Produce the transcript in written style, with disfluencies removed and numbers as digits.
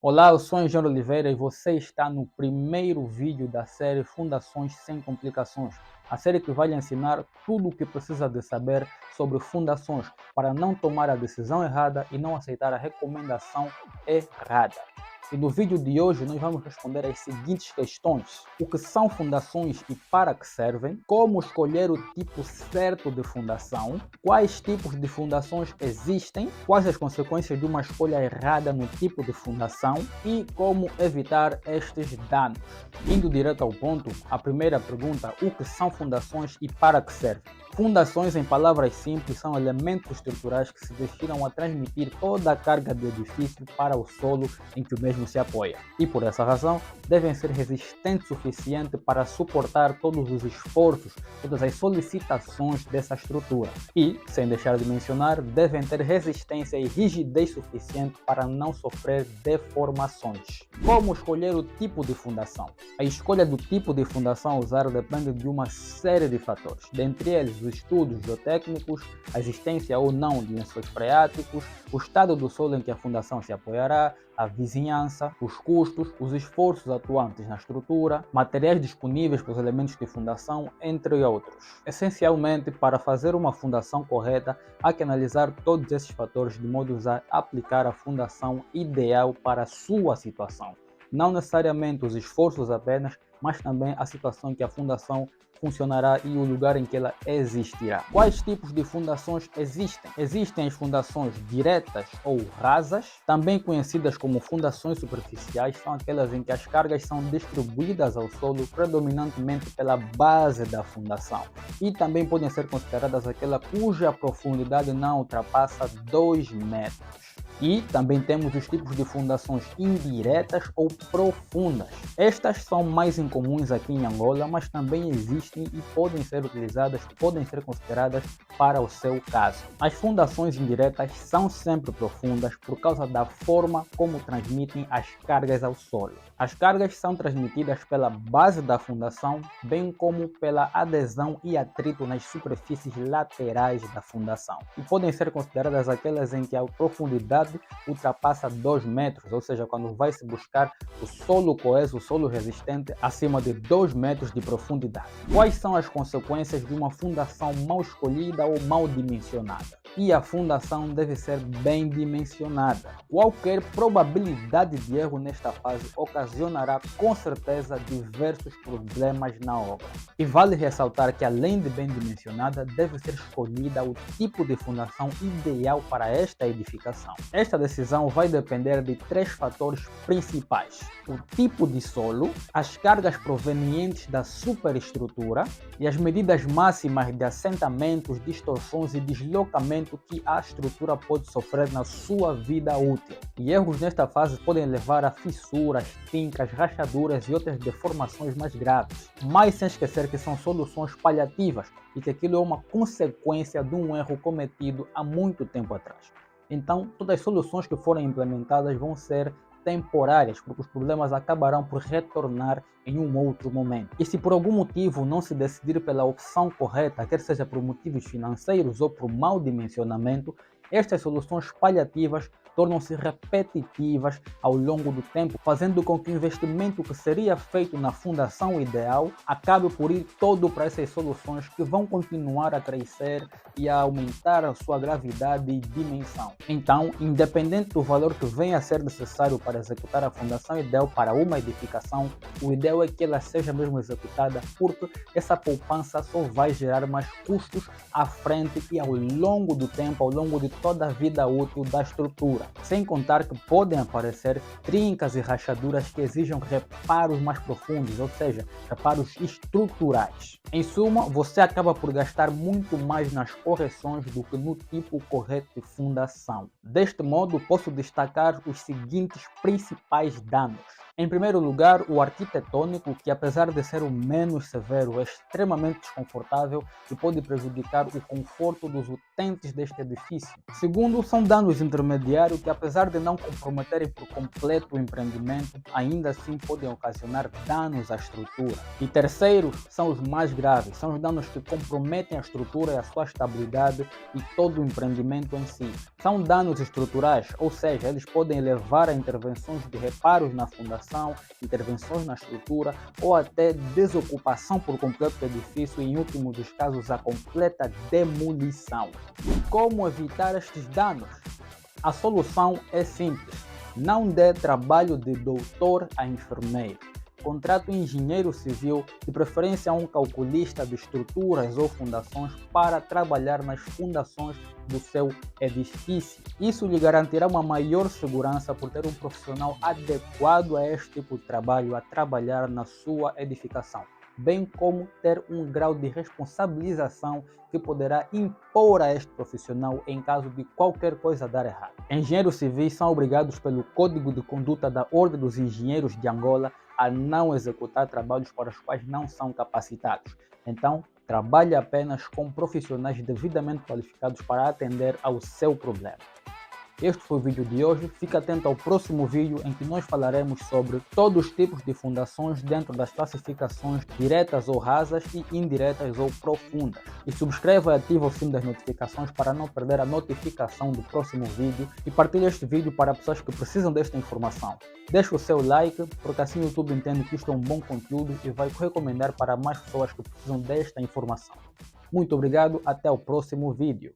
Olá, eu sou Engenheiro Oliveira e você está no primeiro vídeo da série Fundações Sem Complicações. A série que vai lhe ensinar tudo o que precisa de saber sobre fundações para não tomar a decisão errada e não aceitar a recomendação errada. E no vídeo de hoje nós vamos responder as seguintes questões: o que são fundações e para que servem, como escolher o tipo certo de fundação, quais tipos de fundações existem, quais as consequências de uma escolha errada no tipo de fundação e como evitar estes danos. Indo direto ao ponto, a primeira pergunta: o que são fundações e para que servem? Fundações, em palavras simples, são elementos estruturais que se destinam a transmitir toda a carga do edifício para o solo em que o mesmo se apoia. E por essa razão, devem ser resistentes o suficiente para suportar todos os esforços, todas as solicitações dessa estrutura. E, sem deixar de mencionar, devem ter resistência e rigidez suficiente para não sofrer deformações. Como escolher o tipo de fundação? A escolha do tipo de fundação a usar depende de uma série de fatores, dentre eles os estudos geotécnicos, a existência ou não de lençóis freáticos, o estado do solo em que a fundação se apoiará, a vizinhança, os custos, os esforços atuantes na estrutura, materiais disponíveis para os elementos de fundação, entre outros. Essencialmente, para fazer uma fundação correta, há que analisar todos esses fatores de modo a aplicar a fundação ideal para a sua situação. Não necessariamente os esforços apenas, mas também a situação em que a fundação funcionará e o lugar em que ela existirá. Quais tipos de fundações existem? Existem as fundações diretas ou rasas, também conhecidas como fundações superficiais, são aquelas em que as cargas são distribuídas ao solo predominantemente pela base da fundação. E também podem ser consideradas aquela cuja profundidade não ultrapassa 2 metros. E também temos os tipos de fundações indiretas ou profundas. Estas são mais incomuns aqui em Angola, mas também existem e podem ser utilizadas, podem ser consideradas para o seu caso. As fundações indiretas são sempre profundas por causa da forma como transmitem as cargas ao solo. As cargas são transmitidas pela base da fundação, bem como pela adesão e atrito nas superfícies laterais da fundação. E podem ser consideradas aquelas em que a profundidade ultrapassa 2 metros, ou seja, quando vai se buscar o solo coeso, o solo resistente, acima de 2 metros de profundidade. Quais são as consequências de uma fundação mal escolhida ou mal dimensionada? E a fundação deve ser bem dimensionada. Qualquer probabilidade de erro nesta fase ocasionará com certeza diversos problemas na obra. E vale ressaltar que, além de bem dimensionada, deve ser escolhida o tipo de fundação ideal para esta edificação. Esta decisão vai depender de 3 fatores principais: o tipo de solo, as cargas provenientes da superestrutura e as medidas máximas de assentamentos, distorções e deslocamento que a estrutura pode sofrer na sua vida útil. E erros nesta fase podem levar a fissuras, fincas, rachaduras e outras deformações mais graves. Mas sem esquecer que são soluções paliativas e que aquilo é uma consequência de um erro cometido há muito tempo atrás. Então, todas as soluções que forem implementadas vão ser temporárias, porque os problemas acabarão por retornar em um outro momento. E se por algum motivo não se decidir pela opção correta, quer seja por motivos financeiros ou por mau dimensionamento, estas soluções paliativas tornam-se repetitivas ao longo do tempo, fazendo com que o investimento que seria feito na fundação ideal acabe por ir todo para essas soluções que vão continuar a crescer e a aumentar a sua gravidade e dimensão. Então, independente do valor que venha a ser necessário para executar a fundação ideal para uma edificação, o ideal é que ela seja mesmo executada, porque essa poupança só vai gerar mais custos à frente e ao longo do tempo, ao longo de toda a vida útil da estrutura. Sem contar que podem aparecer trincas e rachaduras que exijam reparos mais profundos, ou seja, reparos estruturais. Em suma, você acaba por gastar muito mais nas correções do que no tipo correto de fundação. Deste modo, posso destacar os seguintes principais danos: Em primeiro lugar, o arquitetônico, que apesar de ser o menos severo, é extremamente desconfortável e pode prejudicar o conforto dos utentes deste edifício. Segundo, são danos intermediários que, apesar de não comprometerem por completo o empreendimento, ainda assim podem ocasionar danos à estrutura. E terceiro, são os mais graves, são os danos que comprometem a estrutura e a sua estabilidade e todo o empreendimento em si. São danos estruturais, ou seja, eles podem levar a intervenções de reparos na fundação, intervenções na estrutura ou até desocupação por completo do edifício e, em último dos casos, a completa demolição. Como evitar estes danos? A solução é simples. Não dê trabalho de doutor a enfermeiro. Contrate um engenheiro civil, de preferência um calculista de estruturas ou fundações, para trabalhar nas fundações do seu edifício. Isso lhe garantirá uma maior segurança por ter um profissional adequado a este tipo de trabalho a trabalhar na sua edificação, bem como ter um grau de responsabilização que poderá impor a este profissional em caso de qualquer coisa dar errado. Engenheiros civis são obrigados pelo Código de Conduta da Ordem dos Engenheiros de Angola a não executar trabalhos para os quais não são capacitados. Então, trabalhe apenas com profissionais devidamente qualificados para atender ao seu problema. Este foi o vídeo de hoje. Fique atento ao próximo vídeo em que nós falaremos sobre todos os tipos de fundações dentro das classificações diretas ou rasas e indiretas ou profundas. E subscreva e ative o sino das notificações para não perder a notificação do próximo vídeo e partilhe este vídeo para pessoas que precisam desta informação. Deixe o seu like, porque assim o YouTube entende que isto é um bom conteúdo e vai recomendar para mais pessoas que precisam desta informação. Muito obrigado, até o próximo vídeo.